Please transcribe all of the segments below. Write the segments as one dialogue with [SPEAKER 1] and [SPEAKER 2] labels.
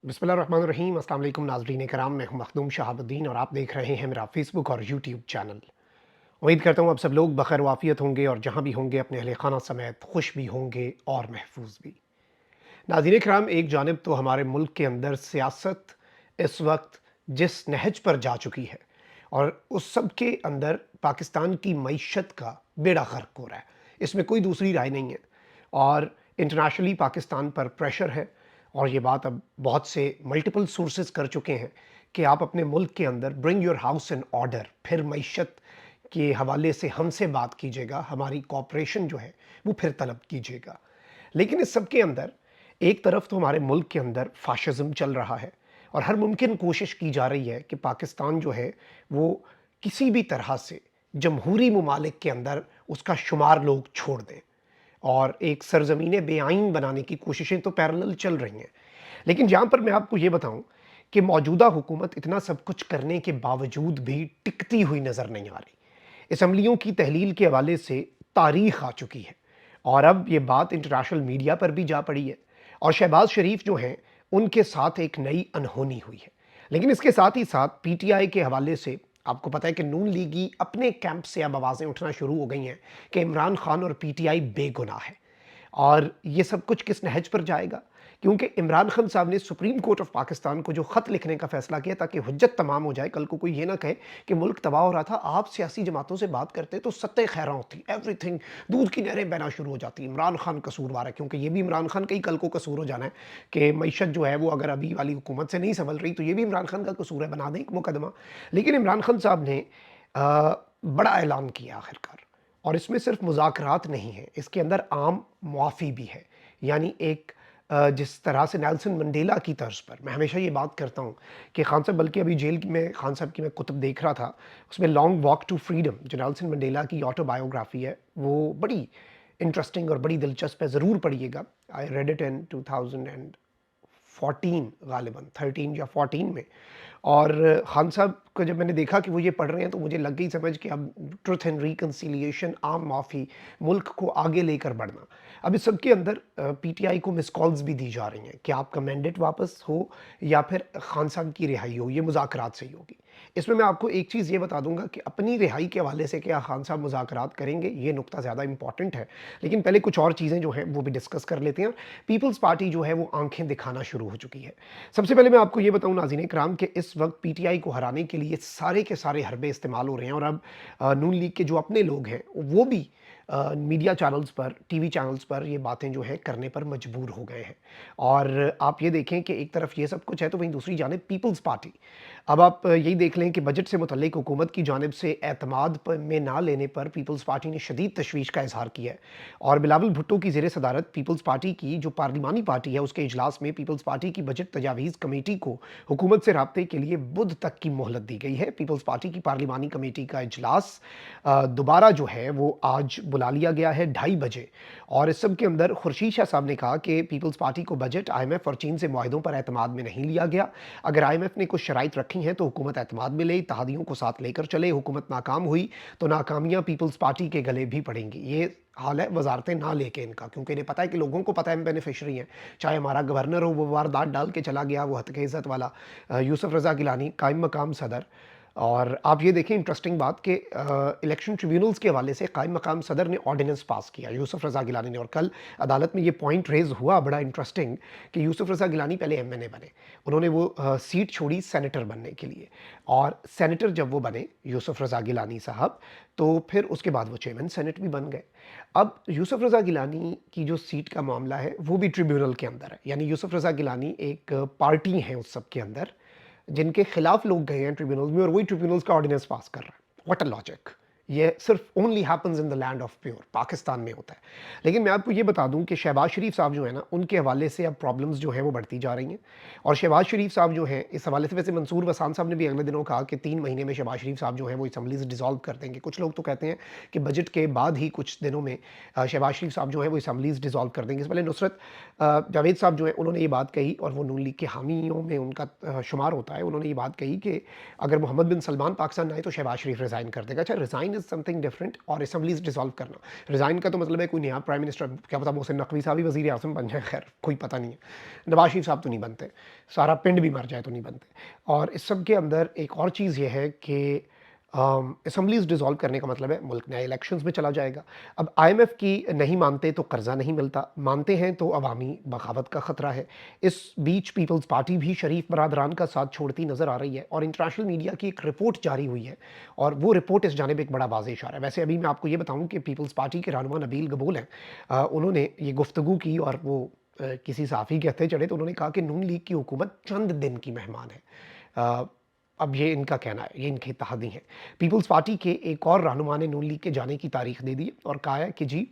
[SPEAKER 1] बिस्मिल्लाहिर्रहमानिर्रहीम। अस्सलाम वालेकुम नाज़रीन कराम, मैं हूं मखदूम शहाबुद्दीन और आप देख रहे हैं मेरा फेसबुक और यूट्यूब चैनल। उम्मीद करता हूं आप सब लोग बखैर वाफ़ियत होंगे और जहां भी होंगे अपने अहले खाना समेत खुश भी होंगे और महफूज भी। नाज़रीन कराम, एक जानिब तो हमारे मुल्क के अंदर सियासत इस वक्त जिस नहज पर जा चुकी है और उस सब के अंदर पाकिस्तान की मईशत का बेड़ा गर्क हो रहा है, इसमें कोई दूसरी राय नहीं है। और इंटरनेशनली पाकिस्तान पर प्रेशर है और ये बात अब बहुत से मल्टीपल सोर्सेज कर चुके हैं कि आप अपने मुल्क के अंदर bring your house in order, फिर मईशत के हवाले से हमसे बात कीजिएगा, हमारी कॉपरेशन जो है वो फिर तलब कीजिएगा। लेकिन इस सब के अंदर एक तरफ तो हमारे मुल्क के अंदर फाशिज्म चल रहा है और हर मुमकिन कोशिश की जा रही है कि पाकिस्तान जो है वो किसी भी तरह से जमहूरी ममालिक के अंदर उसका शुमार लोग छोड़ दें और एक सरज़मीन बेआइन बनाने की कोशिशें तो पैरेलल चल रही हैं। लेकिन जहाँ पर मैं आपको ये बताऊँ कि मौजूदा हुकूमत इतना सब कुछ करने के बावजूद भी टिकती हुई नज़र नहीं आ रही। असम्बलियों की तहलील के हवाले से तारीख आ चुकी है और अब ये बात इंटरनेशनल मीडिया पर भी जा पड़ी है और शहबाज शरीफ जो हैं उनके साथ एक नई अनहोनी हुई है। लेकिन इसके साथ ही साथ पीटीआई के हवाले से आपको पता है कि नून लीगी अपने कैंप से अब आवाज़ें उठना शुरू हो गई हैं कि इमरान खान और पीटीआई बेगुनाह है। और ये सब कुछ किस नहज पर जाएगा? क्योंकि इमरान खान साहब ने सुप्रीम कोर्ट ऑफ पाकिस्तान को जो ख़त लिखने का फ़ैसला किया ताकि हुज्जत तमाम हो जाए, कल को कोई ये ना कहे कि मुल्क तबाह हो रहा था, आप सियासी जमातों से बात करते तो सत्ते खैरां होती, एवरीथिंग दूध की नहरें बहना शुरू हो जाती। इमरान खान कसूरवार है, क्योंकि ये भी इमरान खान का ही कल को कसूर हो जाना है कि मईशत जो है वो अगर अभी वाली हुकूमत से नहीं संभल रही तो ये भी इमरान खान का कसूर है, बना दें एक मुकदमा। लेकिन इमरान खान साहब ने बड़ा ऐलान किया आखिरकार, और इसमें सिर्फ मुज़ाकरात नहीं है, इसके अंदर आम मुआफ़ी भी है। यानी एक जिस तरह से नेल्सन मंडेला की तर्ज पर, मैं हमेशा ये बात करता हूँ कि खान साहब, बल्कि अभी जेल में खान साहब की मैं कुतुब देख रहा था, उसमें लॉन्ग वॉक टू फ्रीडम जो नेल्सन मंडेला की ऑटोबायोग्राफी है वो बड़ी इंटरेस्टिंग और बड़ी दिलचस्प है, ज़रूर पढ़िएगा। आई रेड इट इन 2014 गालिबन 13 या 14 में। और खान साहब को जब मैंने देखा कि वो ये पढ़ रहे हैं तो मुझे लग गई समझ कि अब ट्रुथ एंड रिकन्सिलिएशन, आम माफ़ी, मुल्क को आगे लेकर बढ़ना। अब इस सब के अंदर पीटीआई को मिस कॉल्स भी दी जा रही हैं कि आपका मैंडेट वापस हो या फिर खान साहब की रिहाई हो, ये मुज़ाकरात से ही होगी। इसमें मैं आपको एक चीज़ ये बता दूंगा कि अपनी रिहाई के हवाले से क्या खान साहब मुज़ाकरात करेंगे, ये नुक्ता ज़्यादा इंपॉर्टेंट है। लेकिन पहले कुछ और चीज़ें जो हैं वो भी डिस्कस कर लेते हैं। पीपल्स पार्टी जो है वो आंखें दिखाना शुरू हो चुकी है। सबसे पहले मैं आपको ये बताऊं नाज़रीन इकराम कि इस वक्त पीटीआई को हराने के लिए सारे के सारे हरबे इस्तेमाल हो रहे हैं और अब नून लीग के जो अपने लोग हैं वो भी मीडिया चैनल्स पर, टीवी चैनल्स पर ये बातें जो हैं करने पर मजबूर हो गए हैं। और आप ये देखें कि एक तरफ ये सब कुछ है तो वहीं दूसरी जानिब पीपल्स पार्टी, अब आप यही देख लें कि बजट से मुतल्लिक हुकूमत की जानिब से एतमाद में ना लेने पर पीपल्स पार्टी ने शदीद तशवीश का इजहार किया है। और बिलावल भुट्टो की ज़ेर सदारत पीपल्स पार्टी की जो पार्लिमानी पार्टी है उसके इजलास में पीपल्स पार्टी की बजट तजावीज़ कमेटी को हुकूमत से राब्ते के लिए बुध तक की मोहलत दी गई है। पीपल्स पार्टी की पार्लिमानी कमेटी का इजलास दोबारा जो है वो आज बुला लिया गया है 2:30 बजे। और इस सब के अंदर खुर्शीद शाह साहब ने कहा कि पीपल्स पार्टी को बजट IMF और चीन से मुआहदों पर एतमाद में नहीं लिया गया। अगर IMF ने कुछ शराइत रखी हैं तो हुकूमत एतमाद में ले, इत्तेहादियों को साथ लेकर चले। हुकूमत नाकाम हुई तो नाकामियाँ पीपल्स पार्टी के गले भी पड़ेंगी। ये हाल है वजारतें ना लेके इनका, क्योंकि इन्हें पता है कि लोगों को पता है हम बेनिफिशरी हैं। चाहे हमारा गवर्नर हो वो वारदात डाल के चला गया, वो हत्या इज़्ज़त वाला यूसुफ रज़ा गिलानी कायम मकाम सदर। और आप ये देखें इंटरेस्टिंग बात कि इलेक्शन ट्रिब्यूनल्स के हवाले से कायम मकाम सदर ने ऑर्डिनेंस पास किया यूसुफ रज़ा गिलानी ने, और कल अदालत में ये पॉइंट रेज हुआ बड़ा इंटरेस्टिंग कि यूसुफ रज़ा गिलानी पहले MNA बने, उन्होंने वो सीट छोड़ी सेनेटर बनने के लिए, और सेनेटर जब वो बने यूसुफ रज़ा गिलानी साहब, तो फिर उसके बाद वो चेयरमैन सेनेट भी बन गए। अब यूसुफ रज़ा गिलानी की जो सीट का मामला है वो भी ट्रिब्यूनल के अंदर है, यानी यूसुफ रज़ा गिलानी एक पार्टी है उस सब के अंदर जिनके खिलाफ लोग गए हैं ट्रिब्यूनल्स में और वही ट्रिब्यूनल्स का ऑर्डिनेंस पास कर रहा है। What a logic! ये सिर्फ only happens in the land of pure, Pakistan में होता है। लेकिन मैं आपको ये बता दूं कि शहबाज शरीफ साहब जो है ना, उनके हवाले से अब प्रॉब्लम्स जो हैं वो बढ़ती जा रही हैं। और शहबाज शरीफ साहब जो हैं इस हवाले से, वैसे मंसूर वसान साहब ने भी अगले दिनों कहा कि 3 महीने में शहबाज शरीफ साहब जो हैं वो असम्बलीज डिसॉल्व कर देंगे। कुछ लोग तो कहते हैं कि बजट के बाद ही कुछ दिनों में शहबाज शरीफ साहब जो है वो असम्बलीज डिसॉल्व कर देंगे। इस पहले नुसरत जावेद साहब जो है उन्होंने ये बात कही और वो नून लीग के हामियों में उनका शुमार होता है। उन्होंने ये बात कही कि अगर मोहम्मद बिन सलमान पाकिस्तान आए तो शहबाज शरीफ रिज़ाइन कर देगा। अच्छा, रिज़ाइन इज़ समथिंग डिफरेंट, और असम्बलीज़ डिसॉल्व करना। रिज़ाइन का तो मतलब है कोई नया प्राइम मिनिस्टर, क्या पता मोहसिन नकवी साहब ही वज़ीर आज़म बन जाए, खैर कोई पता नहीं है। नवाज़ शरीफ साहब तो नहीं बनते, सारा पिंड भी मर जाए तो नहीं बनते। और इस सब के अंदर एक और चीज़ ये है कि असम्बलीज़ डिसॉल्व करने का मतलब है मुल्क नए इलेक्शंस में चला जाएगा। अब आईएमएफ की नहीं मानते तो कर्ज़ा नहीं मिलता, मानते हैं तो अवामी बगावत का ख़तरा है। इस बीच पीपल्स पार्टी भी शरीफ बरादरान का साथ छोड़ती नज़र आ रही है, और इंटरनेशनल मीडिया की एक रिपोर्ट जारी हुई है, और वो रिपोर्ट इस जानिब एक बड़ा वाज़ेह इशारा है। वैसे अभी मैं आपको ये बताऊँ कि पीपल्स पार्टी के रहनुमा नबील गबूल हैं, उन्होंने ये गुफ्तगू की, और वो किसी सहाफ़ी के हत्थे चढ़े तो उन्होंने कहा कि नून लीग की हुकूमत चंद दिन की मेहमान है। अ, अब ये इनका कहना है, ये इनके इत्तेहादी हैं। पीपल्स पार्टी के एक और रहनुमा ने नून लीग के जाने की तारीख दे दी है, और कहा है कि जी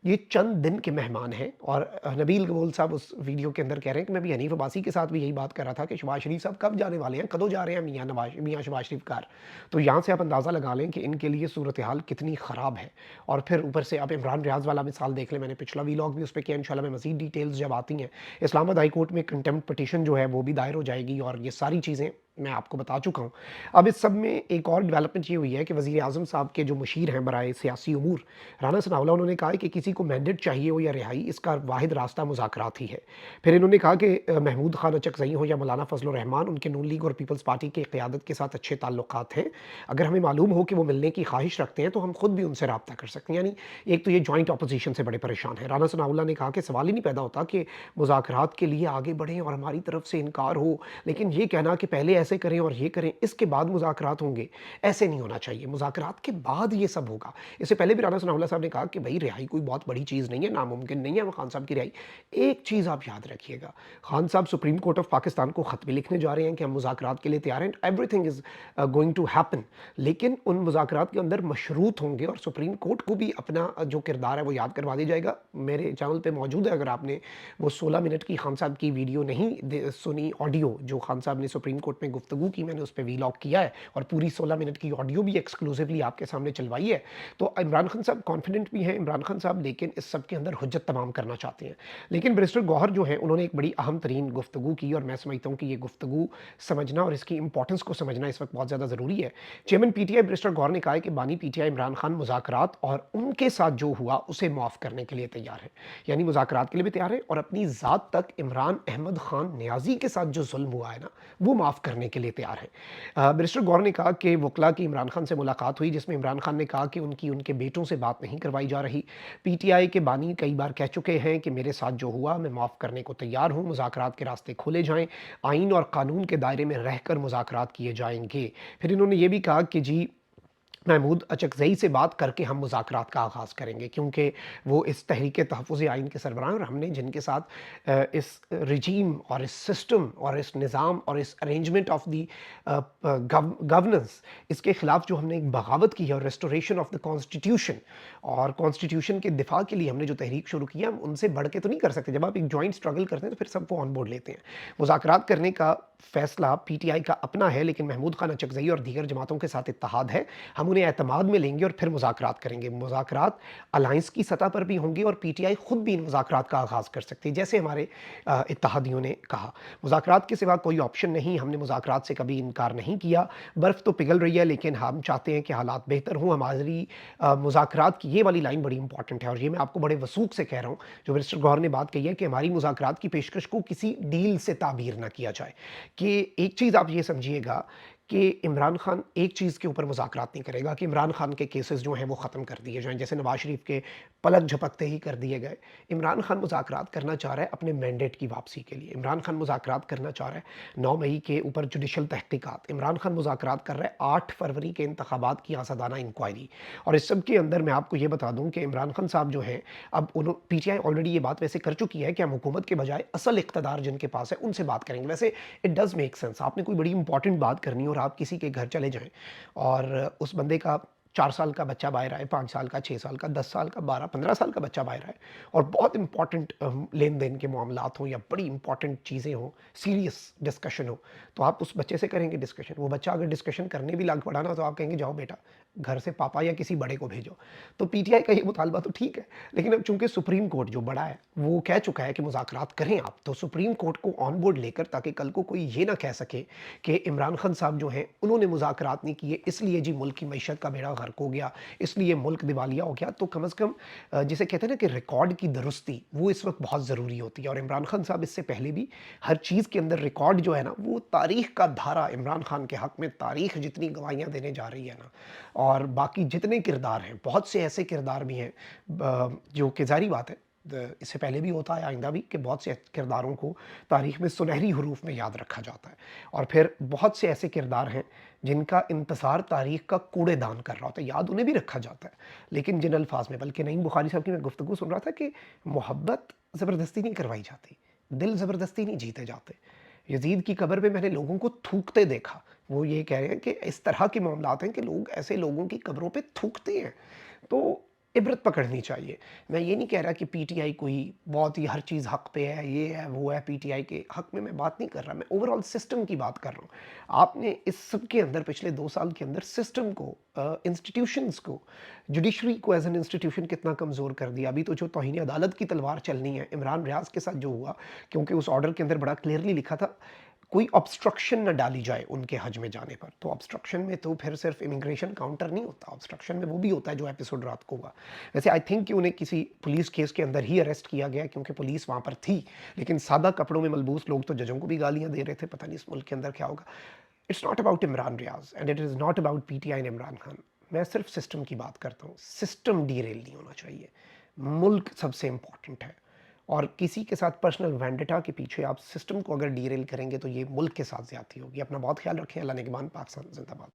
[SPEAKER 1] ये चंद दिन के मेहमान हैं। और नबील गबूल साहब उस वीडियो के अंदर कह रहे हैं कि मैं भी हनीफ अब्बासी के साथ भी यही बात कर रहा था कि शहबाज शरीफ साहब कब जाने वाले हैं, कदों जा रहे हैं मियाँ शहबाज शरीफ कार। तो यहाँ से आप अंदाज़ा लगा लें कि इनके लिए सूरत हाल कितनी ख़राब है। और फिर ऊपर से आप इमरान रियाज वाला मिसाल देख लें, मैंने पिछला वीलॉग भी उस पर किया, इंशाल्लाह मैं मज़ीद डिटेल्स जब आती हैं। इस्लामाबाद हाई कोर्ट में कंटेम्प्ट पिटीशन जो है वो भी दायर हो जाएगी, और ये सारी चीज़ें मैं आपको बता चुका हूँ। अब इस सब में एक और डेवलपमेंट ये हुई है कि वज़ीर आज़म साहब के जो मुशीर हैं बराए सियासी उमूर, राना सनाउल्लाह, उन्होंने कहा है कि किसी को मैंडेट चाहिए हो या रिहाई, इसका वाहिद रास्ता मुज़ाकरात ही है। फिर इन्होंने कहा कि महमूद खान अचकज़ई हो या मौलाना फजल रहमान, उनके नून लीग और पीपल्स पार्टी की क़यादत के साथ अच्छे ताल्लुकात हैं। अगर हमें मालूम हो कि वो मिलने की ख्वाहिश रखते हैं तो हम खुद भी उनसे रब्ता कर सकते हैं। यानी एक तो ये जॉइंट अपोजिशन से बड़े परेशान हैं। राना सनाउल्लाह ने कहा कि सवाल ही नहीं पैदा होता कि मुज़ाकरात के लिए आगे बढ़ें और हमारी तरफ से इनकार हो, लेकिन ये कहना कि पहले ऐसे करें और ये करें, इसके बाद मुज़ाकरात होंगे, ऐसे नहीं होना चाहिए। मुज़ाकरात के बाद ये सब होगा। इससे पहले भी राना सनाउल्लाह साहब ने कहा कि भई रिहाई कोई बहुत बड़ी चीज़ नहीं है, नामुमकिन नहीं है वो खान साहब की रिहाई। एक चीज़ आप याद रखिएगा, खान साहब सुप्रीम कोर्ट ऑफ पाकिस्तान को ख़त भी लिखने जा रहे हैं कि हम मुज़ाकरात के लिए तैयार हैं, everything is going to happen. लेकिन उन मुज़ाकरात के अंदर मशरूत होंगे, और सुप्रीम कोर्ट को भी अपना जो किरदार है वो याद करवा दिया जाएगा। मेरे चैनल पे मौजूद है, अगर आपने वो 16 मिनट की खान साहब की वीडियो नहीं सुनी, ऑडियो जो खान साहब ने सुप्रीम कोर्ट में गुफ्तगू की, मैंने उस पर वीलॉग किया है, और पूरी 16 मिनट की ऑडियो भी एक्सक्लूसिवली आपके सामने चलवाई है। तो इमरान खान साहब कॉन्फिडेंट भी हैं, इमरान खान साहब, लेकिन इस सब के अंदर हुज्जत तमाम करना चाहते हैं। लेकिन बैरिस्टर गौहर जो है, उन्होंने एक बड़ी अहम तरीन गुफ्तगू की, और मैं समझता हूँ कि ये गुफ्तगू समझना और इसकी इंपॉर्टेंस को समझना इस वक्त बहुत ज़्यादा ज़रूरी है। चेयरमैन पीटीआई बैरिस्टर गौहर ने कहा है कि बानी पीटीआई इमरान खान मुज़ाकरात और उनके साथ जो हुआ उसे माफ़ करने के लिए तैयार है। यानी मुज़ाकरात के लिए भी तैयार है, और अपनी ज़ात तक इमरान अहमद खान नियाज़ी के साथ जो जुल्म हुआ है ना, वो माफ़ करने के लिए तैयार है। बैरिस्टर गौहर ने कहा कि वकला की इमरान खान से मुलाकात हुई, जिसमें इमरान खान ने कहा कि उनके बेटों से बात नहीं करवाई जा रही। पीटीआई के बानी कई बार कह चुके हैं कि मेरे साथ जो हुआ मैं माफ़ करने को तैयार हूँ, मुज़ाकरात के रास्ते खोले जाएँ, आइन और कानून के दायरे में रहकर मुज़ाकरात किए जाएंगे। फिर इन्होंने ये भी कहा कि जी महमूद अचकज़ई से बात करके हम मुज़ाकरात का आगाज़ करेंगे, क्योंकि वो इस तहरीक तहफ़्फ़ुज़ आइन के सरबराह हैं, और हमने जिनके साथ इस रजीम और इस सिस्टम और इस निज़ाम और इस अरेंजमेंट ऑफ दी गवर्नेंस, इसके ख़िलाफ़ जो हमने एक बगावत की है, और रेस्टोरेशन ऑफ द कॉन्स्टिट्यूशन, और कॉन्स्टिट्यूशन के दिफा के लिए हमने जो तहरीक शुरू की है, हम उनसे बढ़ के तो नहीं कर सकते। जब आप एक जॉइंट स्ट्रगल करते हैं तो फिर सबको ऑन बोर्ड लेते हैं। मुज़ाकरात करने का फ़ैसला पीटीआई का अपना है, लेकिन महमूद खान अचकज़ई और दीगर जमातों के साथ इत्तेहाद है। हम उन्हें एतमाद में लेंगे और फिर मुज़ाकरात करेंगे। मुज़ाकरात अलायंस की सतह पर भी होंगे, और पीटीआई खुद भी इन मुज़ाकरात का आगाज़ कर सकती है, जैसे हमारे इत्तेहादियों ने कहा। मुज़ाकरात के सिवा कोई ऑप्शन नहीं, हमने मुज़ाकरात से कभी इनकार नहीं किया। बर्फ़ तो पिघल रही है, लेकिन हम चाहते हैं कि हालात बेहतर हों। हमारी मुज़ाकरात की ये वाली लाइन बड़ी इंपॉर्टेंट है, और ये मैं आपको बड़े वसूख से कह रहा हूँ, जो बैरिस्टर गौहर ने बात कही है कि हमारी मुज़ाकरात की पेशकश को किसी डील से ताबीर ना किया जाए। कि एक चीज़ आप ये समझिएगा कि इमरान खान एक चीज़ के ऊपर मुज़ाकरात नहीं करेगा कि इमरान खान के केसेस जो हैं वो ख़त्म कर दिए जाएँ, जैसे नवाज़ शरीफ के पलक झपकते ही कर दिए गए। इमरान खान मुज़ाकरात करना चाह रहा है अपने मैंडेट की वापसी के लिए। इमरान खान मुज़ाकरात करना चाह रहा है 9 मई के ऊपर जुडिशल तहक़ीक़ात। इमरान खान मुज़ाकरात कर रहा है 8 फरवरी के इंतख़ाबात की आज़ादाना इंक्वायरी। और इस सब के अंदर मैं आपको ये बता दूँ कि इमरान खान साहब जो हैं, अब पीटीआई ऑलरेडी ये बात वैसे कर चुकी है कि हम हुकूमत के बजाय असल इक़्तिदार जिनके पास है उनसे बात करेंगे। वैसे इट डज़ मेक सेंस, आपने कोई बड़ी इंपॉर्टेंट बात करनी हो और आप किसी के घर चले जाएँ, और उस बंदे का 4 साल का बच्चा बाहर आए, 5 साल का, 6 साल का, 10 साल का, 12-15 साल का बच्चा बाहर आए, और बहुत इंपॉर्टेंट लेन-देन के मामलात हों या बड़ी इंपॉर्टेंट चीज़ें हों, सीरियस डिस्कशन हो, तो आप उस बच्चे से करेंगे डिस्कशन। वो बच्चा अगर डिस्कशन करने भी लग पड़ा ना, तो आप कहेंगे जाओ बेटा घर से पापा या किसी बड़े को भेजो। तो पीटीआई का ये मुतालबा तो ठीक है, लेकिन अब चूंकि सुप्रीम कोर्ट जो बड़ा है वो कह चुका है कि मुज़ाकरात करें आप, तो सुप्रीम कोर्ट को ऑन बोर्ड लेकर, ताकि कल को कोई ये ना कह सके कि इमरान खान साहब जो हैं उन्होंने मुज़ाकरात नहीं किए, इसलिए जी मुल्क की मईशत का बेड़ा غرق ہو گیا, اس لیے ملک دیوالیہ ہو گیا. تو کم از کم جسے کہتے ہیں نا کہ ریکارڈ کی درستی وہ اس وقت بہت ضروری ہوتی ہے. اور عمران خان صاحب اس سے پہلے بھی ہر چیز کے اندر ریکارڈ جو ہے نا, وہ تاریخ کا دھارا عمران خان کے حق میں, تاریخ جتنی گواہیاں دینے جا رہی ہے نا, اور باقی جتنے کردار ہیں, بہت سے ایسے کردار بھی ہیں جو کہ ظاہری بات ہے اس سے پہلے بھی ہوتا ہے آئندہ بھی, کہ بہت سے کرداروں کو تاریخ میں سنہری حروف میں یاد رکھا جاتا ہے. اور پھر بہت سے ایسے کردار ہیں جن کا انتظار تاریخ کا کوڑے دان کر رہا ہوتا ہے, یاد انہیں بھی رکھا جاتا ہے لیکن جن الفاظ میں. بلکہ نعیم بخاری صاحب کی میں گفتگو سن رہا تھا کہ محبت زبردستی نہیں کروائی جاتی, دل زبردستی نہیں جیتے جاتے. یزید کی قبر پہ میں نے لوگوں کو تھوکتے دیکھا. وہ یہ کہہ رہے ہیں کہ اس طرح کے معاملات ہیں کہ لوگ ایسے لوگوں کی قبروں پہ تھوکتے ہیں. تو عبرت پکڑنی چاہیے. میں یہ نہیں کہہ رہا کہ پی ٹی آئی کوئی بہت ہی ہر چیز حق پہ ہے, یہ ہے وہ ہے. پی ٹی آئی کے حق میں بات نہیں کر رہا, میں اوور آل سسٹم کی بات کر رہا ہوں. آپ نے اس سب کے اندر پچھلے 2 سال کے اندر سسٹم کو, انسٹیٹیوشنز کو, جوڈیشری کو ایز این انسٹیٹیوشن کتنا کمزور کر دیا. ابھی تو جو توہین عدالت کی تلوار چلنی ہے عمران ریاض کے ساتھ جو ہوا, کیونکہ اس آرڈر کے اندر بڑا کلیئرلی لکھا تھا کوئی obstruction نہ ڈالی جائے ان کے حج میں جانے پر. تو obstruction میں تو پھر صرف امیگریشن کاؤنٹر نہیں ہوتا, obstruction میں وہ بھی ہوتا ہے جو ایپیسوڈ رات کو ہوا. ویسے آئی تھنک کہ انہیں کسی پولیس کیس کے اندر ہی اریسٹ کیا گیا کیونکہ پولیس وہاں پر تھی, لیکن سادہ کپڑوں میں ملبوس لوگ تو ججوں کو بھی گالیاں دے رہے تھے. پتہ نہیں اس ملک کے اندر کیا ہوگا. It's not about Imran Riaz and it is not about P T I and Imran Khan. میں صرف سسٹم کی بات کرتا ہوں. سسٹم ڈی ریل نہیں ہونا چاہیے, ملک سب سے امپورٹنٹ ہے. اور کسی کے ساتھ پرسنل وینڈیٹا کے پیچھے آپ سسٹم کو اگر ڈی ریل کریں گے تو یہ ملک کے ساتھ زیادتی ہوگی. اپنا بہت خیال رکھیں. اللہ نگہبان. پاکستان زندہ باد.